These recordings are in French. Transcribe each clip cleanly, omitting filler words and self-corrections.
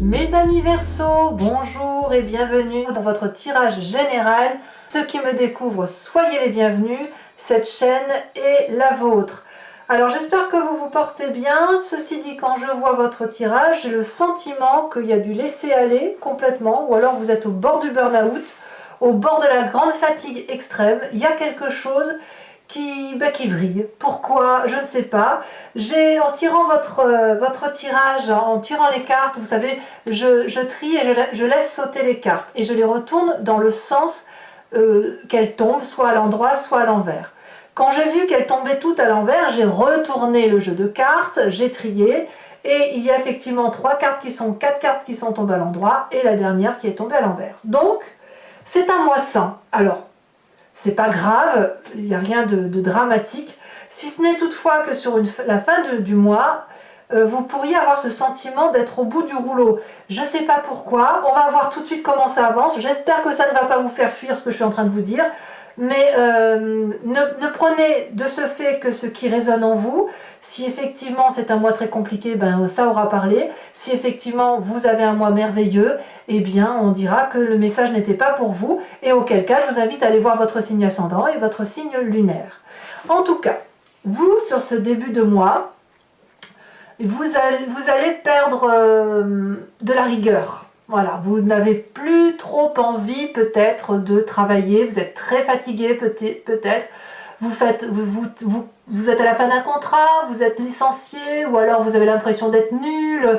Mes amis Verseaux, bonjour et bienvenue dans votre tirage général. Ceux qui me découvrent, soyez les bienvenus. Cette chaîne est la vôtre. Alors j'espère que vous vous portez bien. Ceci dit, quand je vois votre tirage, j'ai le sentiment qu'il y a du laisser-aller complètement, ou alors vous êtes au bord du burn-out, au bord de la grande fatigue extrême. Il y a quelque chose qui vrille. Pourquoi? Je ne sais pas. En tirant votre tirage, en tirant les cartes, vous savez, je trie et je laisse sauter les cartes. Et je les retourne dans le sens qu'elles tombent, soit à l'endroit, soit à l'envers. Quand j'ai vu qu'elles tombaient toutes à l'envers, j'ai retourné le jeu de cartes, j'ai trié. Et il y a effectivement 4 cartes qui sont tombées à l'endroit et la dernière qui est tombée à l'envers. Donc, c'est un mois sain. Alors, c'est pas grave, il n'y a rien de dramatique, si ce n'est toutefois que sur la fin du mois, vous pourriez avoir ce sentiment d'être au bout du rouleau. Je ne sais pas pourquoi, on va voir tout de suite comment ça avance. J'espère que ça ne va pas vous faire fuir ce que je suis en train de vous dire, mais ne prenez de ce fait que ce qui résonne en vous. Si effectivement c'est un mois très compliqué, ben ça aura parlé. Si effectivement vous avez un mois merveilleux, eh bien on dira que le message n'était pas pour vous, et auquel cas je vous invite à aller voir votre signe ascendant et votre signe lunaire. En tout cas, vous, sur ce début de mois, vous allez perdre de la rigueur. Voilà, vous n'avez plus trop envie peut-être de travailler, vous êtes très fatigué peut-être, vous êtes à la fin d'un contrat, vous êtes licencié, ou alors vous avez l'impression d'être nul.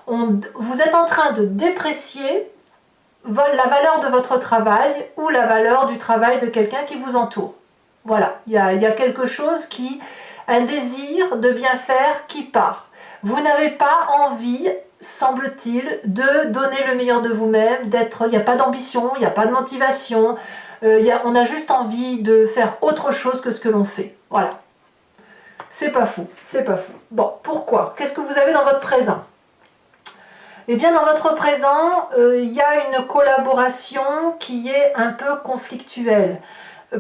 Vous êtes en train de déprécier la valeur de votre travail ou la valeur du travail de quelqu'un qui vous entoure. Voilà, il y a quelque chose un désir de bien faire qui part. Vous n'avez pas envie, semble-t-il, de donner le meilleur de vous-même, il n'y a pas d'ambition, il n'y a pas de motivation, on a juste envie de faire autre chose que ce que l'on fait. Voilà. C'est pas fou, c'est pas fou. Bon, pourquoi? Qu'est-ce que vous avez dans votre présent? Eh bien, dans votre présent, il y a une collaboration qui est un peu conflictuelle.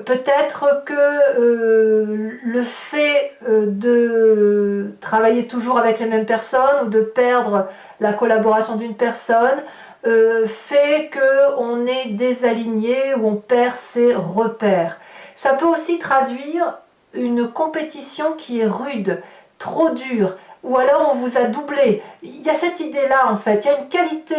Peut-être que le fait de travailler toujours avec les mêmes personnes ou de perdre la collaboration d'une personne fait qu'on est désaligné ou on perd ses repères. Ça peut aussi traduire une compétition qui est rude, trop dure, ou alors on vous a doublé. Il y a cette idée-là en fait, il y a une qualité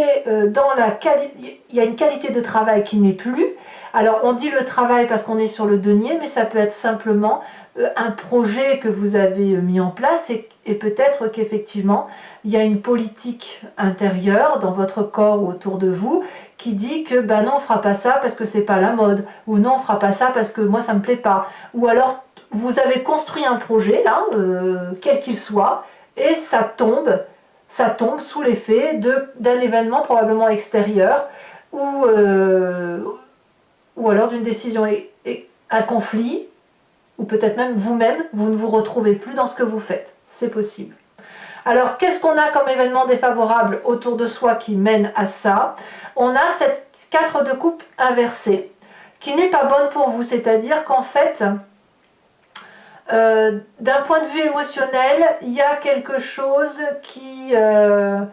il y a une qualité de travail qui n'est plus. Alors on dit le travail parce qu'on est sur le denier, mais ça peut être simplement un projet que vous avez mis en place et peut-être qu'effectivement il y a une politique intérieure dans votre corps ou autour de vous qui dit que ben non, on fera pas ça parce que c'est pas la mode, ou non, on fera pas ça parce que moi ça me plaît pas, ou alors vous avez construit un projet là, quel qu'il soit, et ça tombe sous l'effet d'un événement probablement extérieur ou alors d'une décision un conflit, ou peut-être même vous-même, vous ne vous retrouvez plus dans ce que vous faites. C'est possible. Alors, qu'est-ce qu'on a comme événement défavorable autour de soi qui mène à ça? On a cette 4 de coupe inversée, qui n'est pas bonne pour vous, c'est-à-dire qu'en fait, d'un point de vue émotionnel, il y a quelque chose qui ne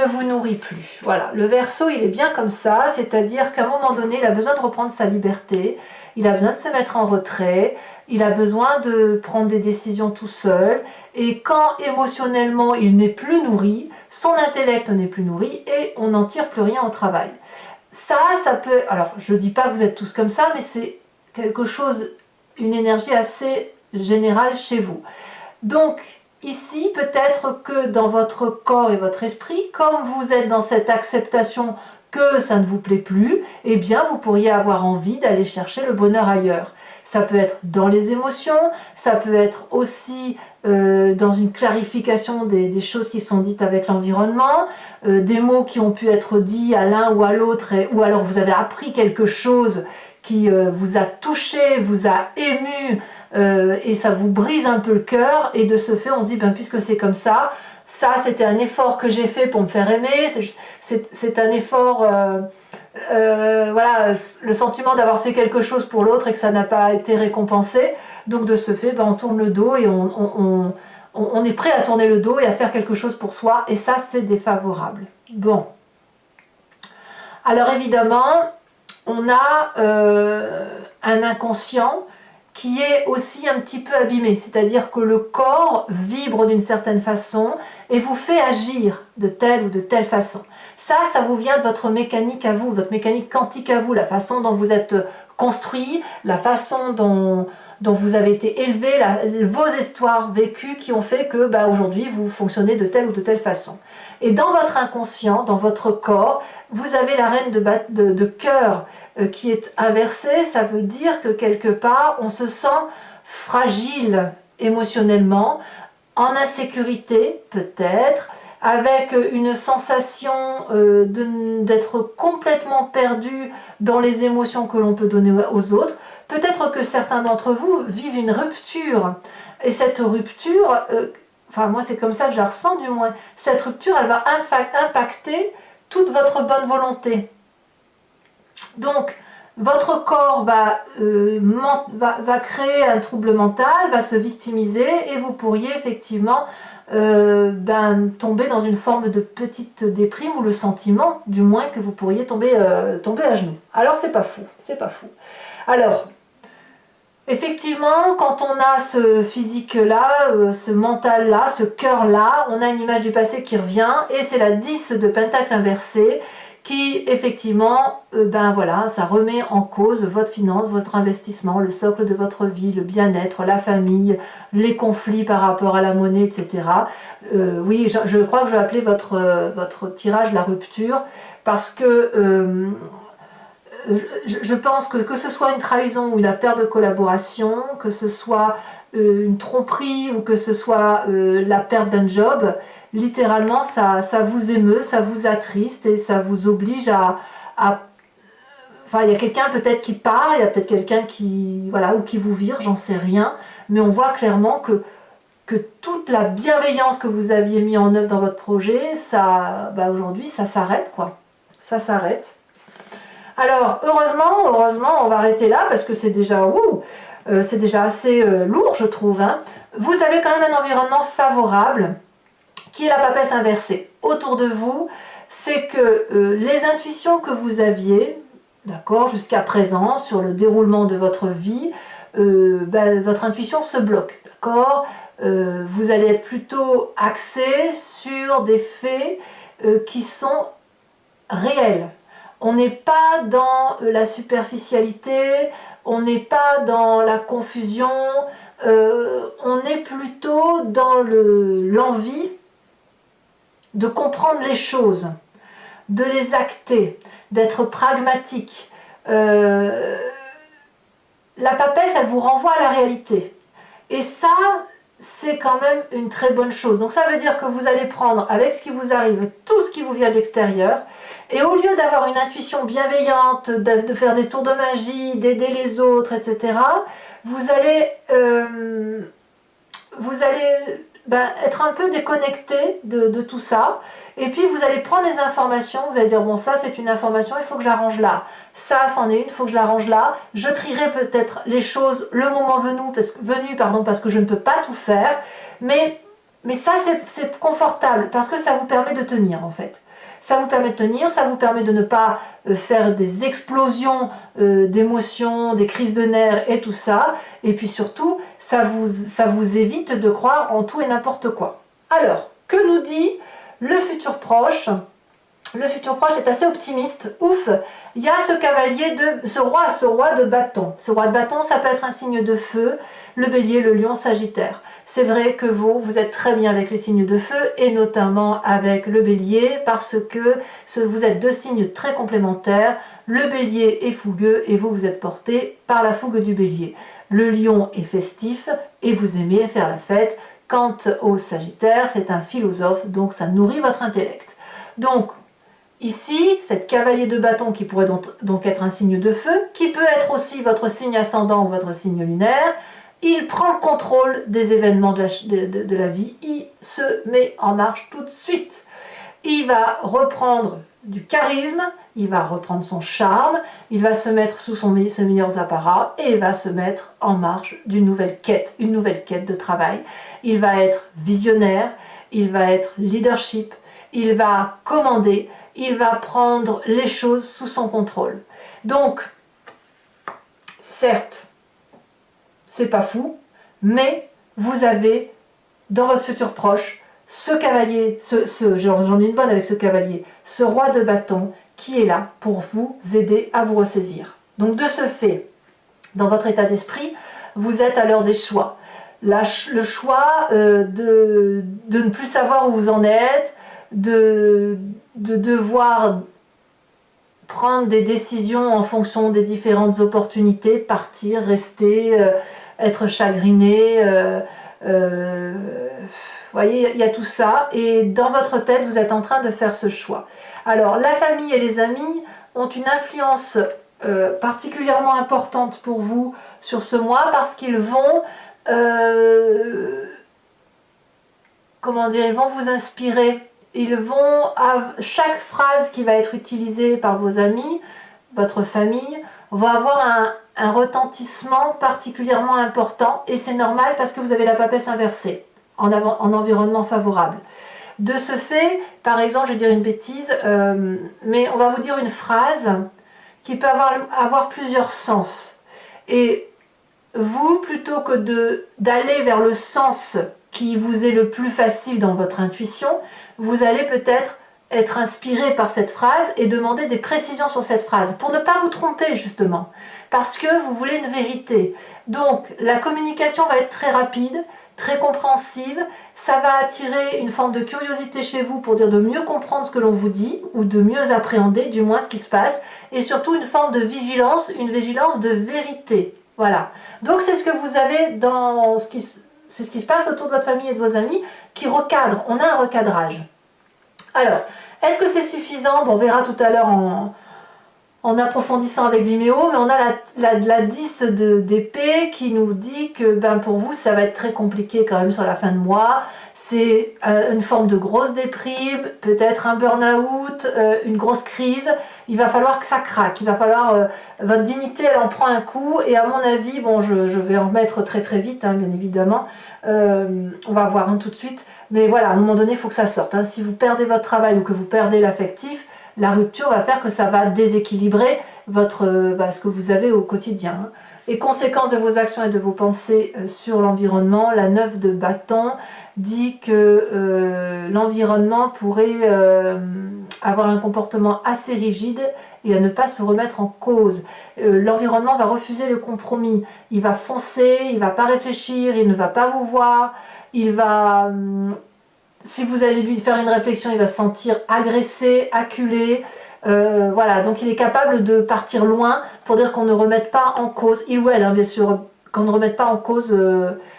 vous nourrit plus. Voilà, le Verseau, il est bien comme ça, c'est-à-dire qu'à un moment donné, il a besoin de reprendre sa liberté, il a besoin de se mettre en retrait, il a besoin de prendre des décisions tout seul, et quand émotionnellement il n'est plus nourri, son intellect n'est plus nourri, et on n'en tire plus rien au travail. Ça peut... Alors, je ne dis pas que vous êtes tous comme ça, mais c'est quelque chose, une énergie assez générale chez vous. Donc, ici, peut-être que dans votre corps et votre esprit, comme vous êtes dans cette acceptation que ça ne vous plaît plus, eh bien vous pourriez avoir envie d'aller chercher le bonheur ailleurs. Ça peut être dans les émotions, ça peut être aussi dans une clarification des choses qui sont dites avec l'environnement, des mots qui ont pu être dits à l'un ou à l'autre, ou alors vous avez appris quelque chose qui vous a touché, vous a ému, et ça vous brise un peu le cœur, et de ce fait on se dit ben puisque c'est comme ça c'était un effort que j'ai fait pour me faire aimer, c'est un effort, voilà, le sentiment d'avoir fait quelque chose pour l'autre et que ça n'a pas été récompensé, donc de ce fait ben, on tourne le dos et on est prêt à tourner le dos et à faire quelque chose pour soi, et ça c'est défavorable. Bon. Alors évidemment, on a un inconscient qui est aussi un petit peu abîmé, c'est-à-dire que le corps vibre d'une certaine façon et vous fait agir de telle ou de telle façon. Ça vous vient de votre mécanique à vous, votre mécanique quantique à vous, la façon dont vous êtes construit, la façon dont vous avez été élevé, vos histoires vécues qui ont fait que aujourd'hui vous fonctionnez de telle ou de telle façon. Et dans votre inconscient, dans votre corps, vous avez la reine de cœur qui est inversée. Ça veut dire que quelque part, on se sent fragile émotionnellement, en insécurité peut-être, avec une sensation d'être complètement perdu dans les émotions que l'on peut donner aux autres. Peut-être que certains d'entre vous vivent une rupture. Et cette rupture... enfin moi c'est comme ça que je la ressens du moins, cette rupture elle va impacter toute votre bonne volonté. Donc votre corps va créer un trouble mental, va se victimiser et vous pourriez effectivement tomber dans une forme de petite déprime ou le sentiment du moins que vous pourriez tomber à genoux. Alors c'est pas fou, c'est pas fou. Alors effectivement, quand on a ce physique-là, ce mental-là, ce cœur-là, on a une image du passé qui revient et c'est la 10 de pentacle inversé qui, effectivement, ça remet en cause votre finance, votre investissement, le socle de votre vie, le bien-être, la famille, les conflits par rapport à la monnaie, etc. Oui, je crois que je vais appeler votre tirage la rupture parce que... je pense que ce soit une trahison ou une perte de collaboration, que ce soit une tromperie ou que ce soit la perte d'un job, littéralement ça vous émeut, ça vous attriste et ça vous oblige enfin il y a quelqu'un peut-être qui part, il y a peut-être quelqu'un qui ou qui vous vire, j'en sais rien, mais on voit clairement que toute la bienveillance que vous aviez mis en œuvre dans votre projet, aujourd'hui ça s'arrête quoi, ça s'arrête. Alors, heureusement, on va arrêter là parce que c'est déjà, assez lourd, je trouve. Hein. Vous avez quand même un environnement favorable qui est la papesse inversée. Autour de vous, c'est que les intuitions que vous aviez, d'accord, jusqu'à présent, sur le déroulement de votre vie, votre intuition se bloque, d'accord. Vous allez être plutôt axé sur des faits qui sont réels. On n'est pas dans la superficialité, on n'est pas dans la confusion, on est plutôt dans l'envie de comprendre les choses, de les acter, d'être pragmatique. La papesse, elle vous renvoie à la réalité. Et ça, c'est quand même une très bonne chose. Donc ça veut dire que vous allez prendre avec ce qui vous arrive, tout ce qui vous vient de l'extérieur, et au lieu d'avoir une intuition bienveillante, de faire des tours de magie, d'aider les autres, etc., vous allez être un peu déconnecté de tout ça, et puis vous allez prendre les informations, vous allez dire bon ça c'est une information, il faut que je la range là, ça c'en est une, il faut que je la range là, je trierai peut-être les choses le moment venu, parce que je ne peux pas tout faire, mais ça c'est confortable, parce que ça vous permet de tenir en fait. Ça vous permet de tenir, ça vous permet de ne pas faire des explosions d'émotions, des crises de nerfs et tout ça. Et puis surtout, ça vous évite de croire en tout et n'importe quoi. Alors, que nous dit le futur proche? Le futur proche est assez optimiste. Ouf, il y a ce roi de bâton. Ce roi de bâton, ça peut être un signe de feu, le bélier, le lion, sagittaire. C'est vrai que vous êtes très bien avec les signes de feu et notamment avec le bélier parce que vous êtes deux signes très complémentaires. Le bélier est fougueux et vous êtes porté par la fougue du bélier. Le lion est festif et vous aimez faire la fête. Quant au sagittaire, c'est un philosophe, donc ça nourrit votre intellect. Donc, ici, cette cavalier de bâton qui pourrait donc être un signe de feu, qui peut être aussi votre signe ascendant ou votre signe lunaire, il prend le contrôle des événements de la vie, il se met en marche tout de suite. il va reprendre du charisme, il va reprendre son charme, il va se mettre sous ses meilleurs apparats et il va se mettre en marche d'une nouvelle quête, une nouvelle quête de travail. Il va être visionnaire, il va être leadership, il va commander, il va prendre les choses sous son contrôle. Donc, certes, c'est pas fou, mais vous avez dans votre futur proche ce cavalier, j'en ai une bonne avec ce cavalier, ce roi de bâton qui est là pour vous aider à vous ressaisir. Donc de ce fait, dans votre état d'esprit, vous êtes à l'heure des choix. Le choix de ne plus savoir où vous en êtes, de devoir prendre des décisions en fonction des différentes opportunités, partir, rester, être chagriné, vous voyez, il y a tout ça, et dans votre tête, vous êtes en train de faire ce choix. Alors, la famille et les amis ont une influence particulièrement importante pour vous sur ce mois, parce qu'ils vont, comment dire, ils vont vous inspirer. Ils vont, chaque phrase qui va être utilisée par vos amis, votre famille, va avoir un retentissement particulièrement important, et c'est normal parce que vous avez la papesse inversée en environnement favorable. De ce fait, par exemple, je vais dire une bêtise, mais on va vous dire une phrase qui peut avoir plusieurs sens. Et vous, plutôt que d'aller vers le sens qui vous est le plus facile dans votre intuition, vous allez peut-être être inspiré par cette phrase et demander des précisions sur cette phrase, pour ne pas vous tromper justement, parce que vous voulez une vérité. Donc la communication va être très rapide, très compréhensive, ça va attirer une forme de curiosité chez vous pour dire de mieux comprendre ce que l'on vous dit, ou de mieux appréhender du moins ce qui se passe, et surtout une forme de vigilance, une vigilance de vérité. Voilà. Donc c'est ce que vous avez dans c'est ce qui se passe autour de votre famille et de vos amis qui recadre. On a un recadrage. Alors, est-ce que c'est suffisant? Bon, on verra tout à l'heure en approfondissant avec Vimeo, mais on a la 10 d'épée qui nous dit que pour vous, ça va être très compliqué quand même sur la fin de mois. C'est une forme de grosse déprime, peut-être un burn-out, une grosse crise. Il va falloir que ça craque, il va falloir... votre dignité, elle en prend un coup, et à mon avis, bon, je vais en remettre très très vite, hein, bien évidemment. On va voir tout de suite. Mais voilà, à un moment donné, il faut que ça sorte. Hein. Si vous perdez votre travail ou que vous perdez l'affectif, la rupture va faire que ça va déséquilibrer ce que vous avez au quotidien. Hein. Et conséquence de vos actions et de vos pensées sur l'environnement, la 9 de bâton dit que l'environnement pourrait avoir un comportement assez rigide et à ne pas se remettre en cause. L'environnement va refuser le compromis. Il va foncer, il ne va pas réfléchir, il ne va pas vous voir. Il va, si vous allez lui faire une réflexion, il va se sentir agressé, acculé. Voilà, donc il est capable de partir loin pour dire qu'on ne remette pas en cause, il ou elle, hein, bien sûr, qu'on ne remette pas en cause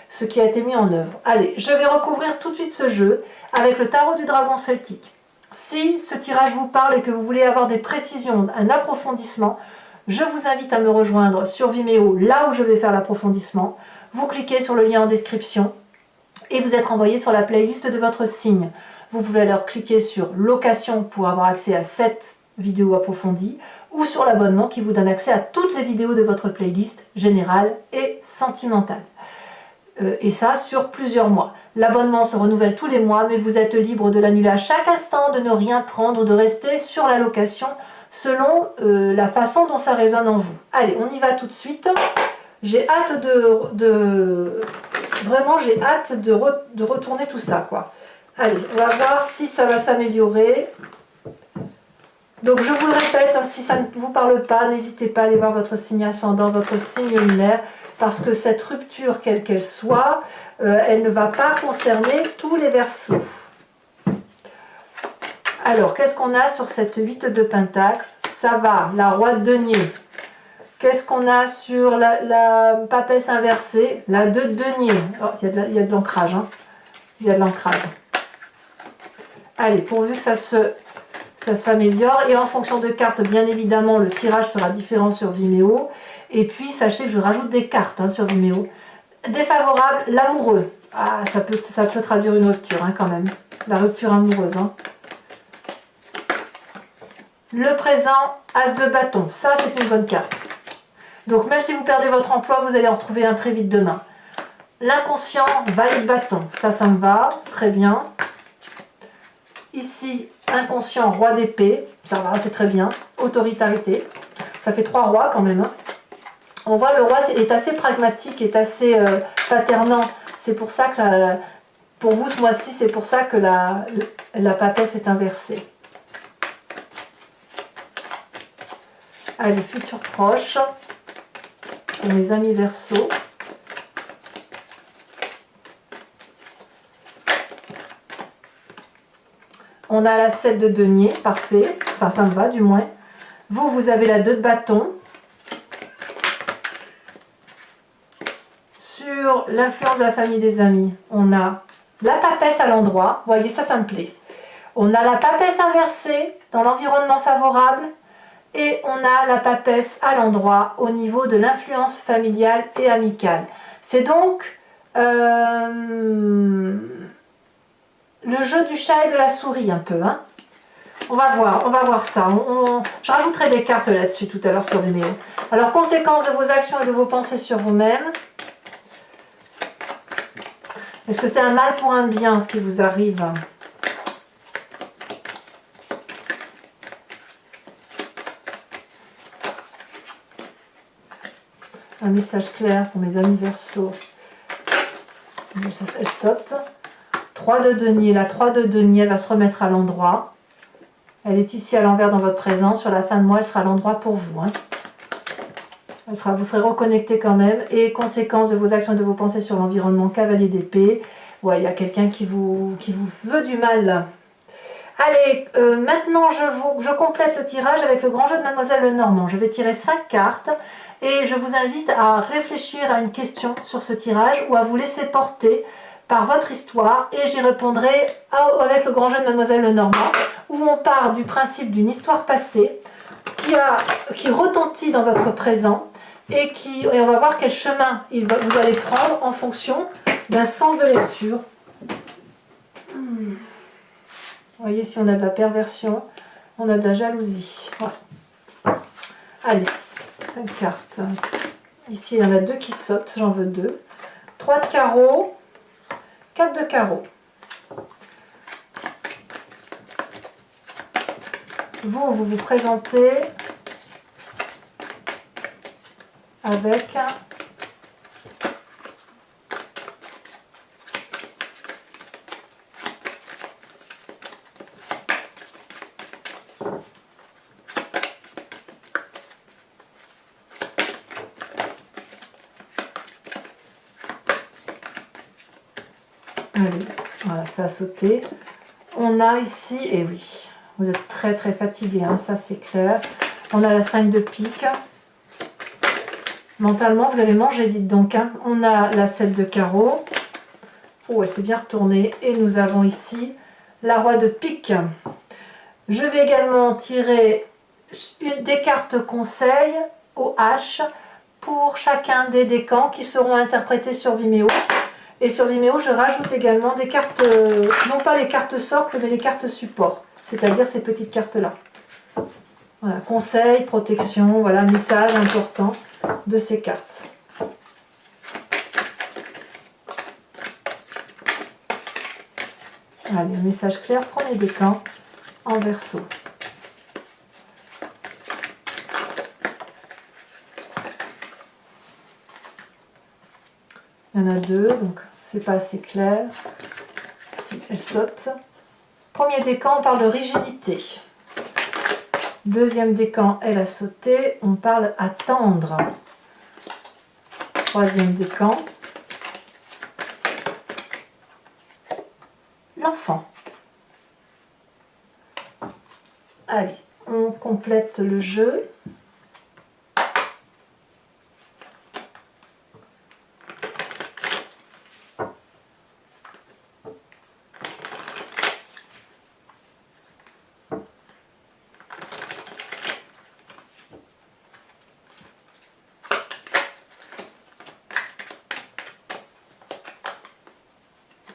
ce qui a été mis en œuvre. Allez, je vais recouvrir tout de suite ce jeu avec le tarot du dragon celtique. Si ce tirage vous parle et que vous voulez avoir des précisions, un approfondissement, je vous invite à me rejoindre sur Vimeo, là où je vais faire l'approfondissement. Vous cliquez sur le lien en description et vous êtes envoyé sur la playlist de votre signe. Vous pouvez alors cliquer sur location pour avoir accès à cette vidéo approfondie ou sur l'abonnement qui vous donne accès à toutes les vidéos de votre playlist générale et sentimentale. Et ça sur plusieurs mois. L'abonnement se renouvelle tous les mois, mais vous êtes libre de l'annuler à chaque instant, de ne rien prendre, de rester sur la location selon la façon dont ça résonne en vous. Allez, on y va tout de suite. J'ai hâte vraiment j'ai hâte de retourner tout ça, quoi. Allez, on va voir si ça va s'améliorer. Donc je vous le répète, hein, si ça ne vous parle pas, n'hésitez pas à aller voir votre signe ascendant, votre signe lunaire, parce que cette rupture, quelle qu'elle soit, elle ne va pas concerner tous les Verseaux. Alors, qu'est-ce qu'on a sur cette 8 de Pentacle? Ça va, la roi de denier. Qu'est-ce qu'on a sur la papesse inversée? La 2 de denier. Oh, il y a de l'ancrage. Hein. Il y a de l'ancrage. Allez, pourvu que ça s'améliore. Et en fonction de cartes, bien évidemment, le tirage sera différent sur Vimeo. Et puis, sachez que je rajoute des cartes sur Vimeo. Défavorable, l'amoureux. Ah, ça peut traduire une rupture, hein, quand même. La rupture amoureuse. Hein. Le présent, As de bâton. Ça, c'est une bonne carte. Donc, même si vous perdez votre emploi, vous allez en retrouver un très vite demain. L'inconscient, Valet de bâton. Ça me va. Très bien. Ici, inconscient, Roi d'épée. Ça va, c'est très bien. Autorité. Ça fait 3 rois quand même. Hein. On voit le roi est assez pragmatique, est assez paternant. C'est pour ça que, pour vous ce mois-ci, c'est pour ça que la papesse est inversée. Allez, futur proche. Pour mes amis Verseau. On a la 7 de denier, parfait. Ça me va du moins. Vous avez la 2 de bâton. Sur l'influence de la famille des amis, on a la papesse à l'endroit. Vous voyez, ça me plaît. On a la papesse inversée dans l'environnement favorable. Et on a la papesse à l'endroit au niveau de l'influence familiale et amicale. C'est donc le jeu du chat et de la souris un peu. Hein. On va voir ça. Je rajouterai des cartes là-dessus tout à l'heure sur Vimeo. Alors, conséquences de vos actions et de vos pensées sur vous-même. Est-ce que c'est un mal pour un bien ce qui vous arrive ? Un message clair pour mes amis Verseau. Elle saute. 3 de denier. La 3 de denier, elle va se remettre à l'endroit. Elle est ici à l'envers dans votre présent. Sur la fin de mois, elle sera à l'endroit pour vous. Hein. Vous serez reconnecté quand même. Et conséquence de vos actions et de vos pensées sur l'environnement, cavalier d'épée. Ouais, il y a quelqu'un qui vous veut du mal. Allez, maintenant je complète le tirage avec le grand jeu de Mademoiselle Lenormand. Je vais tirer 5 cartes. Et je vous invite à réfléchir à une question sur ce tirage ou à vous laisser porter par votre histoire. Et j'y répondrai avec le grand jeu de Mademoiselle Lenormand, où on part du principe d'une histoire passée qui retentit dans votre présent et on va voir quel chemin vous allez prendre en fonction d'un sens de lecture. Vous voyez, si on a de la perversion, on a de la jalousie. Ouais. Allez. 5 cartes. Ici, il y en a 2 qui sautent. J'en veux 2. 3 de carreau. 4 de carreau. Vous vous présentez avec allez, voilà, ça a sauté. On a ici, et oui, vous êtes très très fatigué, hein, ça c'est clair. On a la 5 de pique. Mentalement, vous avez mangé, dites donc. Hein. On a la 7 de carreau. Oh, elle s'est bien retournée. Et nous avons ici la roi de pique. Je vais également tirer des cartes conseils au H pour chacun des décans qui seront interprétés sur Vimeo. Et sur Vimeo, je rajoute également des cartes, non pas les cartes socles, mais les cartes support, c'est-à-dire ces petites cartes-là. Voilà, conseils, protection, voilà, message important de ces cartes. Allez, un message clair, premier décan en Verseau. Il y en a 2, donc c'est pas assez clair. Si, elle saute. Premier décan, on parle de rigidité. Deuxième décan, elle a sauté. On parle attendre. Troisième décan. L'enfant. Allez, on complète le jeu.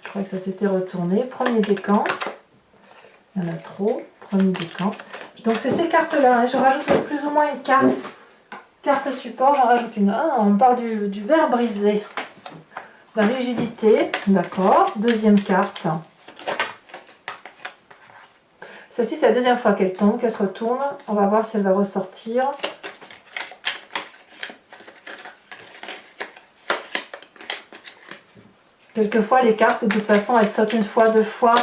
Je crois que ça s'était retourné. Premier décan. Il y en a trop. Premier décan. Donc c'est ces cartes-là, hein. Je rajoute plus ou moins une carte support, j'en rajoute une. Ah, on parle du verre brisé. La rigidité, d'accord. Deuxième carte. Celle-ci, c'est la deuxième fois qu'elle tombe, qu'elle se retourne. On va voir si elle va ressortir. Quelquefois, les cartes, de toute façon, elles sautent une fois, deux fois.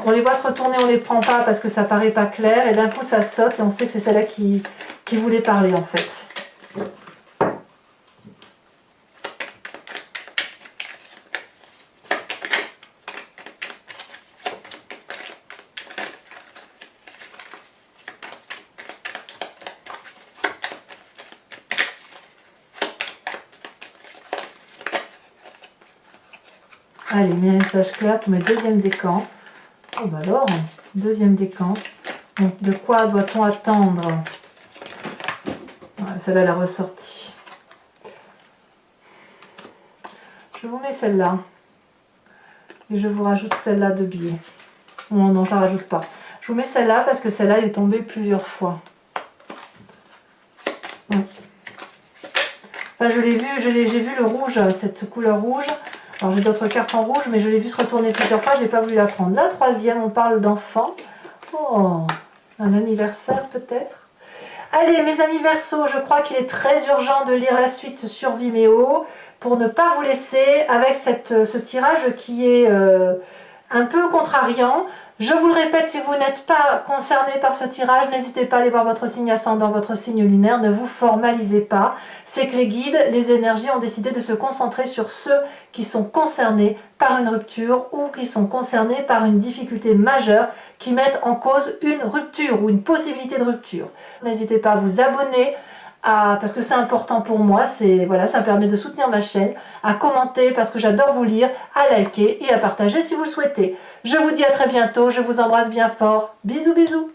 On les voit se retourner, on ne les prend pas parce que ça paraît pas clair. Et d'un coup, ça saute et on sait que c'est celle-là qui voulait parler, en fait. Allez, message clair pour mes deuxièmes décans. Oh bah alors, deuxième décan. Donc, de quoi doit-on attendre? Celle-là, elle a ressorti. Je vous mets celle-là. Et je vous rajoute celle-là de biais. Non, non, je ne la rajoute pas. Je vous mets celle-là parce que celle-là, elle est tombée plusieurs fois. Ouais. Enfin, je l'ai vu, j'ai vu le rouge, cette couleur rouge. Alors j'ai d'autres cartes en rouge, mais je l'ai vu se retourner plusieurs fois, j'ai pas voulu la prendre. La troisième, on parle d'enfant. Oh, un anniversaire peut-être. Allez, mes amis Verseaux, je crois qu'il est très urgent de lire la suite sur Vimeo pour ne pas vous laisser avec ce tirage qui est un peu contrariant. Je vous le répète, si vous n'êtes pas concerné par ce tirage, n'hésitez pas à aller voir votre signe ascendant, votre signe lunaire, ne vous formalisez pas. C'est que les guides, les énergies ont décidé de se concentrer sur ceux qui sont concernés par une rupture ou qui sont concernés par une difficulté majeure qui mettent en cause une rupture ou une possibilité de rupture. N'hésitez pas à vous abonner, parce que c'est important pour moi, voilà, ça me permet de soutenir ma chaîne, à commenter parce que j'adore vous lire, à liker et à partager si vous le souhaitez. Je vous dis à très bientôt, je vous embrasse bien fort, bisous bisous.